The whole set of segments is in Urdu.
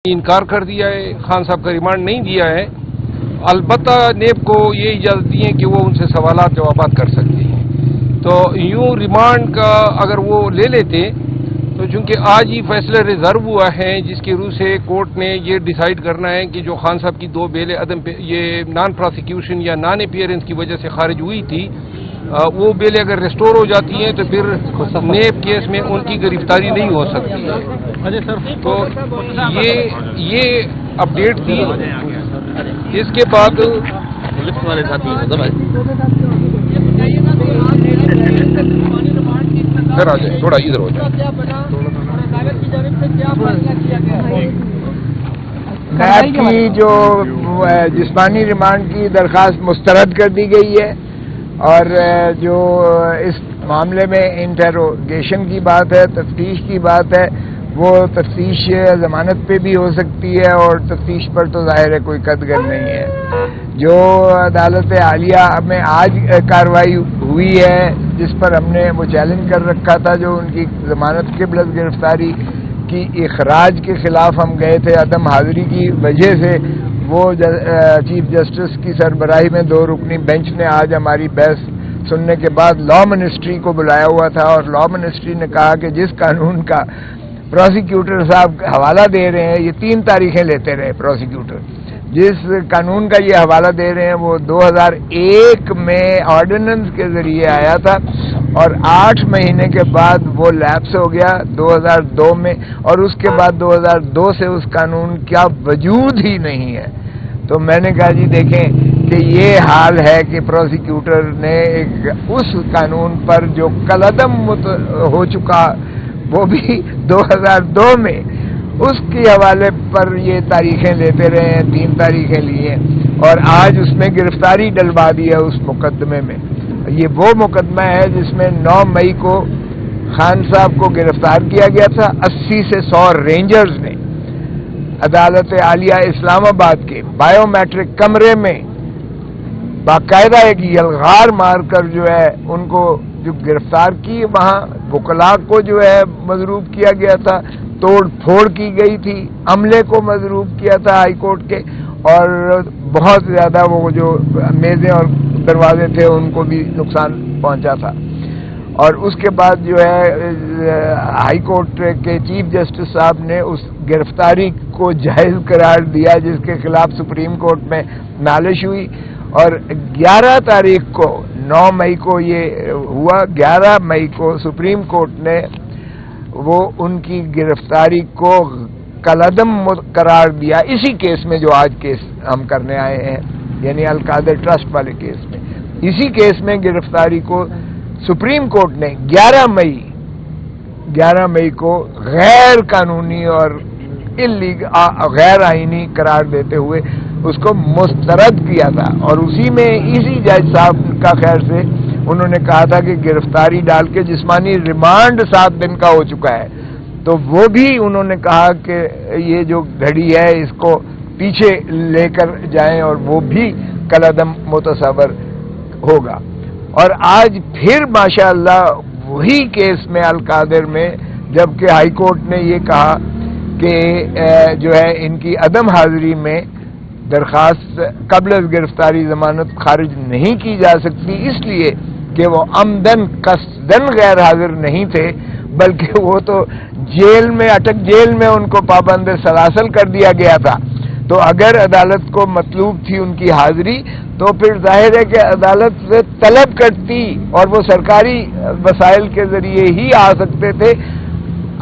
انکار کر دیا ہے، خان صاحب کا ریمانڈ نہیں دیا ہے۔ البتہ نیب کو یہ اجازت دی ہے کہ وہ ان سے سوالات جوابات کر سکتے ہیں۔ تو یوں ریمانڈ کا اگر وہ لے لیتے تو چونکہ آج ہی فیصلہ ریزرو ہوا ہے جس کی روح سے کورٹ نے یہ ڈیسائیڈ کرنا ہے کہ جو خان صاحب کی دو بیلیں یہ نان پروسیکیوشن یا نان اپیئرنس کی وجہ سے خارج ہوئی تھی، وہ بیلیں اگر ریسٹور ہو جاتی ہیں تو پھر نیب کیس میں ان کی گرفتاری نہیں ہو سکتی ہے۔ تو یہ اپڈیٹ تھی۔ اس کے بعد سر آ جائیں، تھوڑا ادھر ہو جائیں۔ نیب کی جو جسمانی ریمانڈ کی درخواست مسترد کر دی گئی ہے، اور جو اس معاملے میں انٹروگیشن کی بات ہے، تفتیش کی بات ہے، وہ تفتیش ضمانت پہ بھی ہو سکتی ہے، اور تفتیش پر تو ظاہر ہے کوئی قدغن نہیں ہے۔ جو عدالت عالیہ میں آج کارروائی ہوئی ہے جس پر ہم نے وہ چیلنج کر رکھا تھا، جو ان کی ضمانت کے بلد گرفتاری کی اخراج کے خلاف ہم گئے تھے عدم حاضری کی وجہ سے، وہ چیف جسٹس کی سربراہی میں 2 رکنی بینچ نے آج ہماری بحث سننے کے بعد لا منسٹری کو بلایا ہوا تھا، اور لا منسٹری نے کہا کہ جس قانون کا پروسیکیوٹر صاحب حوالہ دے رہے ہیں، یہ 3 تاریخیں لیتے رہے پروسیکیوٹر، جس قانون کا یہ حوالہ دے رہے ہیں وہ 2001 میں آرڈیننس کے ذریعے آیا تھا، اور 8 مہینے کے بعد وہ لیپس ہو گیا 2002 میں، اور اس کے بعد 2002 سے اس قانون کا وجود ہی نہیں ہے۔ تو میں نے کہا جی دیکھیں کہ یہ حال ہے کہ پروسیکیوٹر نے اس قانون پر جو کالعدم ہو چکا، وہ بھی 2002 میں، اس کے حوالے پر یہ تاریخیں لیتے رہے ہیں، 3 تاریخیں لی ہیں، اور آج اس میں گرفتاری ڈلوا دی ہے اس مقدمے میں۔ یہ وہ مقدمہ ہے جس میں 9 مئی کو خان صاحب کو گرفتار کیا گیا تھا 80 سے 100 رینجرز نے عدالت عالیہ اسلام آباد کے بائیو میٹرک کمرے میں باقاعدہ ایک یلغار مار کر جو ہے ان کو جو گرفتار کی، وہاں وکلاء کو جو ہے مضروب کیا گیا تھا، توڑ پھوڑ کی گئی تھی، عملے کو مضروب کیا تھا ہائی کورٹ کے، اور بہت زیادہ وہ جو میزیں اور دروازے تھے ان کو بھی نقصان پہنچا تھا۔ اور اس کے بعد جو ہے ہائی کورٹ کے چیف جسٹس صاحب نے اس گرفتاری کو جائز قرار دیا جس کے خلاف سپریم کورٹ میں نالش ہوئی، اور 11 تاریخ کو 9 مئی کو یہ ہوا، 11 مئی کو سپریم کورٹ نے وہ ان کی گرفتاری کو کالعدم قرار دیا، اسی کیس میں جو آج کیس ہم کرنے آئے ہیں، یعنی القادر ٹرسٹ والے کیس میں، اسی کیس میں گرفتاری کو سپریم کورٹ نے 11 مئی کو غیر قانونی اور غیر آئینی قرار دیتے ہوئے اس کو مسترد کیا تھا، اور اسی میں اسی جج صاحب کا خیر سے انہوں نے کہا تھا کہ گرفتاری ڈال کے جسمانی ریمانڈ 7 دن کا ہو چکا ہے، تو وہ بھی انہوں نے کہا کہ یہ جو گھڑی ہے اس کو پیچھے لے کر جائیں، اور وہ بھی کالعدم متصور ہوگا۔ اور آج پھر ماشاءاللہ وہی کیس میں القادر میں، جبکہ ہائی کورٹ نے یہ کہا کہ جو ہے ان کی عدم حاضری میں درخواست قبل از گرفتاری ضمانت خارج نہیں کی جا سکتی، اس لیے کہ وہ عمدن قصدن غیر حاضر نہیں تھے، بلکہ وہ تو جیل میں جیل میں ان کو پابند سلاسل کر دیا گیا تھا۔ تو اگر عدالت کو مطلوب تھی ان کی حاضری تو پھر ظاہر ہے کہ عدالت سے طلب کرتی، اور وہ سرکاری وسائل کے ذریعے ہی آ سکتے تھے،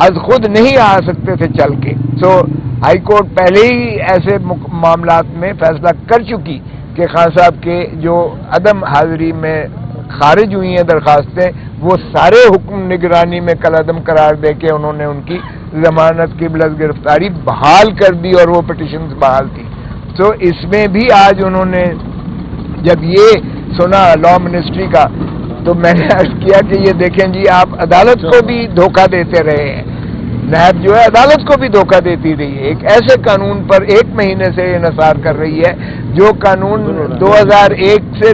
از خود نہیں آ سکتے تھے چل کے۔ سو ہائی کورٹ پہلے ہی ایسے معاملات میں فیصلہ کر چکی کہ خان صاحب کے جو عدم حاضری میں خارج ہوئی ہیں درخواستیں، وہ سارے حکم نگرانی میں کالعدم قرار دے کے انہوں نے ان کی ضمانت کی بلد گرفتاری بحال کر دی، اور وہ پٹیشنز بحال تھی۔ تو اس میں بھی آج انہوں نے جب یہ سنا لا منسٹری کا، تو میں نے عرض کیا کہ یہ دیکھیں جی، آپ عدالت کو بھی دھوکہ دیتے رہے ہیں، نیب جو ہے عدالت کو بھی دھوکہ دیتی رہی ہے، ایک ایسے قانون پر 1 مہینے سے انحصار کر رہی ہے جو قانون 2001 سے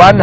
1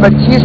25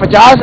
50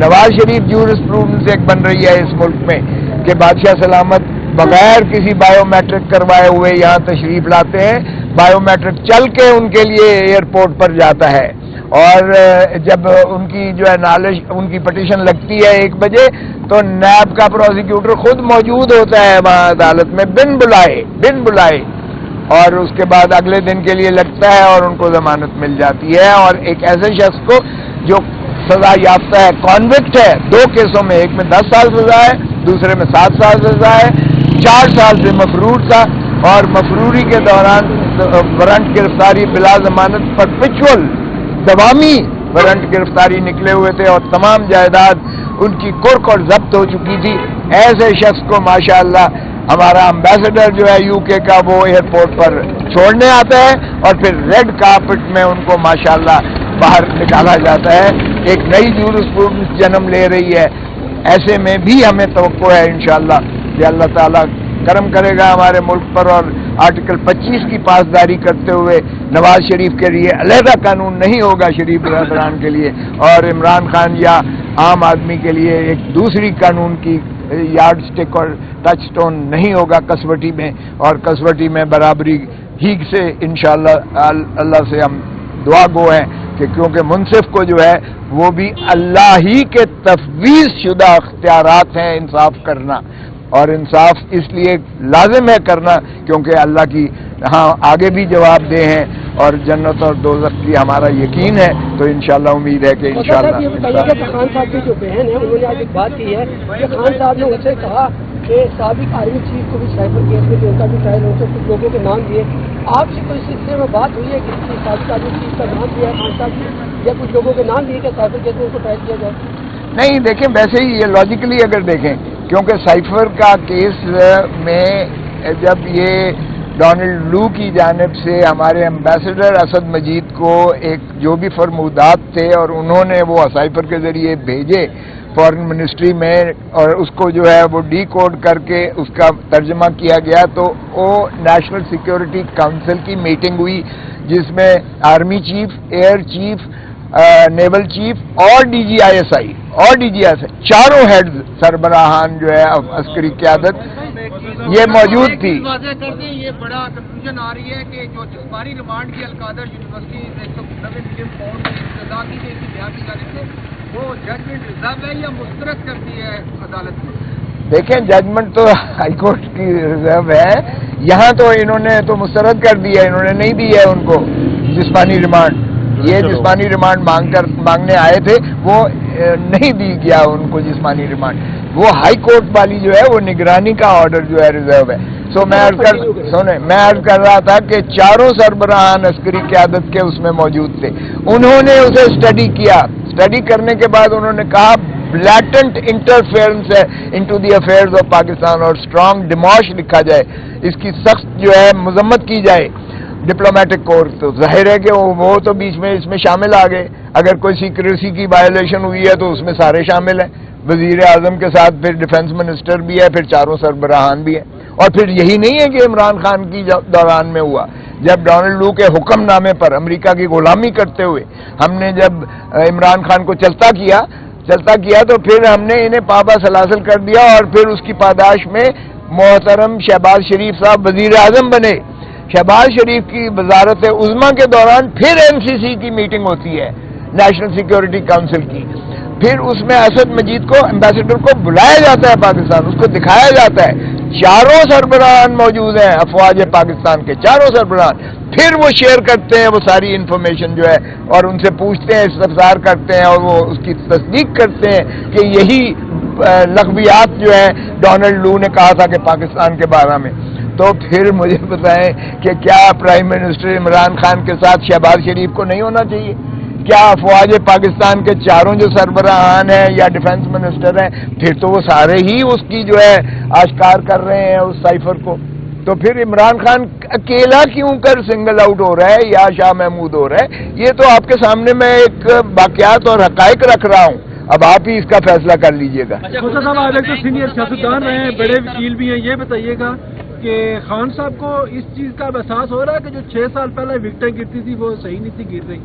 نواز شریف جورسپروڈنس ایک بن رہی ہے اس ملک میں کہ بادشاہ سلامت بغیر کسی بایو میٹرک کروائے ہوئے یہاں تشریف لاتے ہیں، بایو میٹرک چل کے ان کے لیے ایئرپورٹ پر جاتا ہے، اور جب ان کی جو ہے نالج ان کی پٹیشن لگتی ہے 1 بجے تو نیب کا پروسیکیوٹر خود موجود ہوتا ہے وہاں عدالت میں بن بلائے، اور اس کے بعد اگلے دن کے لیے لگتا ہے اور ان کو ضمانت مل جاتی ہے. اور ایک ایسے شخص کو جو سزا یافتہ ہے، کانوکٹ ہے 2 کیسوں میں، ایک میں 10 سال سزا ہے، دوسرے میں 7 سال سزا ہے، 4 سال سے مفرور تھا، اور مفروری کے دوران وارنٹ گرفتاری بلا ضمانت پرپیچول دوامی وارنٹ گرفتاری نکلے ہوئے تھے، اور تمام جائیداد ان کی کرک اور ضبط ہو چکی تھی. ایسے شخص کو ماشاءاللہ ہمارا امبیسڈر جو ہے UK کا وہ ایئرپورٹ پر چھوڑنے آتا ہے، اور پھر ریڈ کارپٹ میں ان کو ماشاءاللہ باہر نکالا جاتا ہے. ایک نئی جورسپروڈنس جنم لے رہی ہے. ایسے میں بھی ہمیں توقع ہے انشاءاللہ کہ اللہ تعالیٰ کرم کرے گا ہمارے ملک پر، اور آرٹیکل 25 کی پاسداری کرتے ہوئے نواز شریف کے لیے علیحدہ قانون نہیں ہوگا شریف برادران کے لیے، اور عمران خان یا عام آدمی کے لیے ایک دوسری قانون کی یارڈ سٹک اور ٹچ سٹون نہیں ہوگا کسوٹی میں، اور کسوٹی میں برابری ہی سے انشاءاللہ اللہ سے ہم دعا گو ہیں کہ کیونکہ منصف کو جو ہے وہ بھی اللہ ہی کے تفویض شدہ اختیارات ہیں انصاف کرنا، اور انصاف اس لیے لازم ہے کرنا کیونکہ اللہ کی ہاں آگے بھی جواب دہ ہیں، اور جنت اور دوزخ کی ہمارا یقین ہے. تو انشاءاللہ امید ہے کہ انشاءاللہ خان صاحب کی جو بہن ہے انہوں نے آج ایک بات کی ہے کہ خان صاحب نے ان سے کہا کہ سابق آرمی چیف کو بھی سائبر کیس میں ان کا بھی ٹرائل ہو کچھ لوگوں کے نام دیے. آپ سے کوئی سلسلے میں بات ہوئی ہے کہ سابق آرمی چیف کا نام دیا خان صاحب نے یا کچھ لوگوں کے نام دیے کہ سائبر کیس میں ان کو ٹرائل کیا جائے؟ نہیں، دیکھیں ویسے ہی یہ لاجیکلی اگر دیکھیں، کیونکہ سائفر کا کیس میں جب یہ ڈونلڈ لو کی جانب سے ہمارے امبیسڈر اسد مجید کو ایک جو بھی فرمودات تھے اور انہوں نے وہ سائفر کے ذریعے بھیجے فارن منسٹری میں، اور اس کو جو ہے وہ ڈی کوڈ کر کے اس کا ترجمہ کیا گیا، تو وہ نیشنل سیکیورٹی کونسل کی میٹنگ ہوئی جس میں army chief, air chief, naval chief اور DGISI چاروں ہیڈز سربراہان جو ہے عسکری قیادت یہ موجود تھی. واضح کر دیں یہ بڑا کنفیوژن آ رہی ہے کہ جو جسمانی ریمانڈ کی القادر یونیورسٹی 190 ملین پاؤنڈ کی سزا کی گئی تھی بہار کی جانب سے، وہ ججمنٹ ریزرو ہے یا مسترد کرتی ہے عدالت میں؟ دیکھیں ججمنٹ تو ہائی کورٹ کی ریزرو ہے، یہاں تو انہوں نے تو مسترد کر دیا، انہوں نے نہیں دی ہے ان کو جسمانی ریمانڈ. یہ جسمانی ریمانڈ مانگنے آئے تھے، وہ نہیں دی گیا ان کو جسمانی ریمانڈ. وہ ہائی کورٹ والی جو ہے وہ نگرانی کا آرڈر جو ہے ریزرو ہے. سو میں عرض کر رہا تھا کہ چاروں سربراہان عسکری قیادت کے اس میں موجود تھے، انہوں نے اسے اسٹڈی کیا. اسٹڈی کرنے کے بعد انہوں نے کہا بلیٹنٹ انٹرفیئرنس ہے into the affairs of Pakistan, اور اسٹرانگ ڈیموش لکھا جائے، اس کی سخت جو ہے مذمت کی جائے ڈپلومیٹک کور. تو ظاہر ہے کہ وہ تو بیچ میں اس میں شامل آ گئے. اگر کوئی سیکریسی کی وائلیشن ہوئی ہے تو اس میں سارے شامل ہیں، وزیر اعظم کے ساتھ پھر ڈیفنس منسٹر بھی ہے، پھر چاروں سربراہان بھی ہیں. اور پھر یہی نہیں ہے کہ عمران خان کی دوران میں ہوا، جب ڈونلڈ لو کے حکم نامے پر امریکہ کی غلامی کرتے ہوئے ہم نے جب عمران خان کو چلتا کیا تو پھر ہم نے انہیں پابا سلاسل کر دیا، اور پھر اس کی پاداش میں محترم شہباز شریف صاحب وزیر اعظم بنے. شہباز شریف کی وزارت عظمیٰ کے دوران پھر NCC کی میٹنگ ہوتی ہے نیشنل سیکیورٹی کونسل کی، پھر اس میں اسد مجید کو امبیسڈر کو بلایا جاتا ہے پاکستان، اس کو دکھایا جاتا ہے. چاروں سربراہان موجود ہیں افواج پاکستان کے، چاروں سربراہان، پھر وہ شیئر کرتے ہیں وہ ساری انفارمیشن جو ہے، اور ان سے پوچھتے ہیں، استفسار کرتے ہیں، اور وہ اس کی تصدیق کرتے ہیں کہ یہی لغویات جو ہے ڈونلڈ لو نے کہا تھا کہ پاکستان کے بارے میں. تو پھر مجھے بتائیں کہ کیا پرائم منسٹر عمران خان کے ساتھ شہباز شریف کو نہیں ہونا چاہیے؟ کیا افواج پاکستان کے چاروں جو سربراہان ہیں یا ڈیفنس منسٹر ہیں، پھر تو وہ سارے ہی اس کی جو ہے آشکار کر رہے ہیں اس سائفر کو. تو پھر عمران خان اکیلا کیوں کر سنگل آؤٹ ہو رہا ہے یا شاہ محمود ہو رہا ہے؟ یہ تو آپ کے سامنے میں ایک واقعات اور حقائق رکھ رہا ہوں، اب آپ ہی اس کا فیصلہ کر لیجئے گا. صاحب آپ ایک تو سینئر سیاستدان رہے ہیں، بڑے وکیل بھی ہیں، یہ بتائیے گا کہ خان صاحب کو اس چیز کا احساس ہو رہا ہے کہ جو 6 سال پہلے وکٹیں گرتی تھی وہ صحیح نہیں تھی گر رہی؟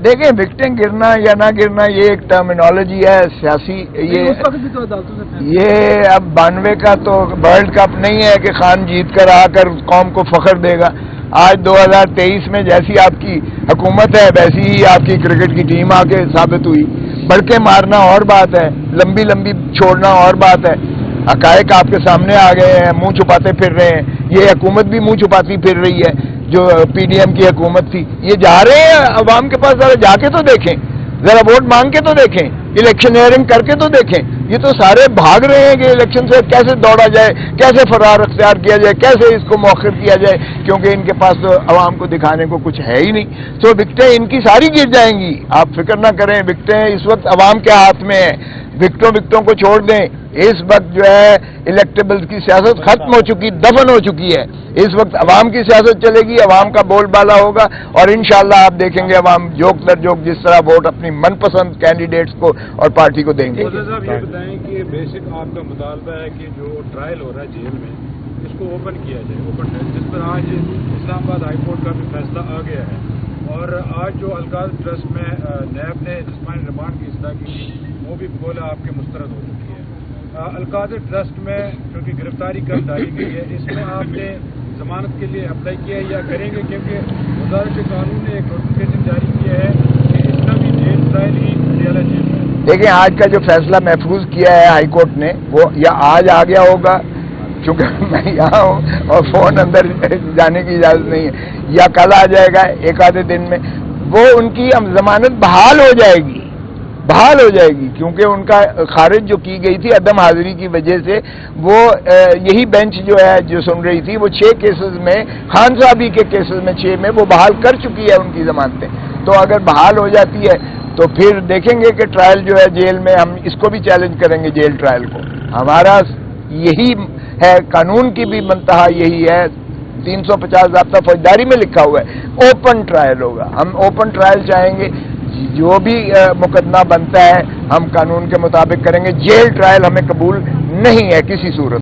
دیکھیں وکٹیں گرنا یا نہ گرنا یہ ایک ٹرمینالوجی ہے سیاسی، اس وقت بھی تو عدالتوں سے فیصلہ یہ اب 92 کا تو ورلڈ کپ نہیں ہے کہ خان جیت کر آ کر قوم کو فخر دے گا. آج 2023 میں جیسی آپ کی حکومت ہے ویسی ہی آپ کی کرکٹ کی ٹیم آ کے ثابت ہوئی. بڑھ کے مارنا اور بات ہے، لمبی لمبی چھوڑنا اور بات ہے. حقائق آپ کے سامنے آ گئے ہیں، منہ چھپاتے پھر رہے ہیں. یہ حکومت بھی منہ چھپاتی پھر رہی ہے جو پی ڈی ایم کی حکومت تھی. یہ جا رہے ہیں عوام کے پاس، ذرا جا کے تو دیکھیں، ذرا ووٹ مانگ کے تو دیکھیں، الیکشن ہیئرنگ کر کے تو دیکھیں. یہ تو سارے بھاگ رہے ہیں کہ الیکشن سے کیسے دوڑا جائے، کیسے فرار اختیار کیا جائے، کیسے اس کو مؤخر کیا جائے، کیونکہ ان کے پاس تو عوام کو دکھانے کو کچھ ہے ہی نہیں. تو وکٹیں ان کی ساری گر جائیں گی، آپ فکر نہ کریں. وکٹیں اس وقت عوام کے ہاتھ میں ہیں. وکٹوں کو چھوڑ دیں. اس وقت جو ہے الیکٹیبلز کی سیاست ختم ہو چکی، دفن ہو چکی ہے. اس وقت عوام کی سیاست چلے گی، عوام کا بول بالا ہوگا، اور انشاءاللہ آپ دیکھیں گے عوام جوک در جوک جس طرح ووٹ اپنی من پسند کینڈیڈیٹس کو اور پارٹی کو دیں گے. صاحب یہ بتائیں کہ بیسک آپ کا مطالبہ ہے کہ جو ٹرائل ہو رہا ہے جیل میں اس کو اوپن کیا جائے، اوپن ٹرائل، جس پر آج اسلام آباد ہائی کورٹ کا بھی فیصلہ آ گیا ہے. اور آج جو القادر ٹرسٹ میں نیب نے جسمانی ریمانڈ کی اصلاح کی وہ بھی بولا آپ کے مسترد ہو چکی ہے. القادر ٹرسٹ میں چونکہ گرفتاری کر ڈالی گئی ہے، اس میں آپ نے ضمانت کے لیے اپلائی کیا ہے یا کریں گے؟ کیونکہ وزارت قانون نے ایک نوٹیفکیشن جاری کیا ہے کہ اس کا بھی جیل ٹرائل ہی پٹیالہ جیل میں. دیکھیں آج کا جو فیصلہ محفوظ کیا ہے ہائی کورٹ نے وہ یا آج آ گیا ہوگا چونکہ میں یہاں ہوں اور فون اندر جانے کی اجازت نہیں ہے، یا کل آ جائے گا ایک آدھے دن میں. وہ ان کی ضمانت بحال ہو جائے گی، بحال ہو جائے گی، کیونکہ ان کا خارج جو کی گئی تھی عدم حاضری کی وجہ سے وہ یہی بینچ جو ہے جو سن رہی تھی وہ 6 کیسز میں خان صاحبی کے کیسز میں 6 میں وہ بحال کر چکی ہے ان کی ضمانتیں. تو اگر بحال ہو جاتی ہے تو پھر دیکھیں گے کہ ٹرائل جو ہے جیل میں، ہم اس کو بھی چیلنج کریں گے جیل ٹرائل کو. ہمارا یہی ہے، قانون کی بھی منتہا یہی ہے، 350 ضابطہ فوجداری میں لکھا ہوا ہے اوپن ٹرائل ہوگا. ہم اوپن ٹرائل چاہیں گے، جو بھی مقدمہ بنتا ہے ہم قانون کے مطابق کریں گے. جیل ٹرائل ہمیں قبول نہیں ہے کسی صورت.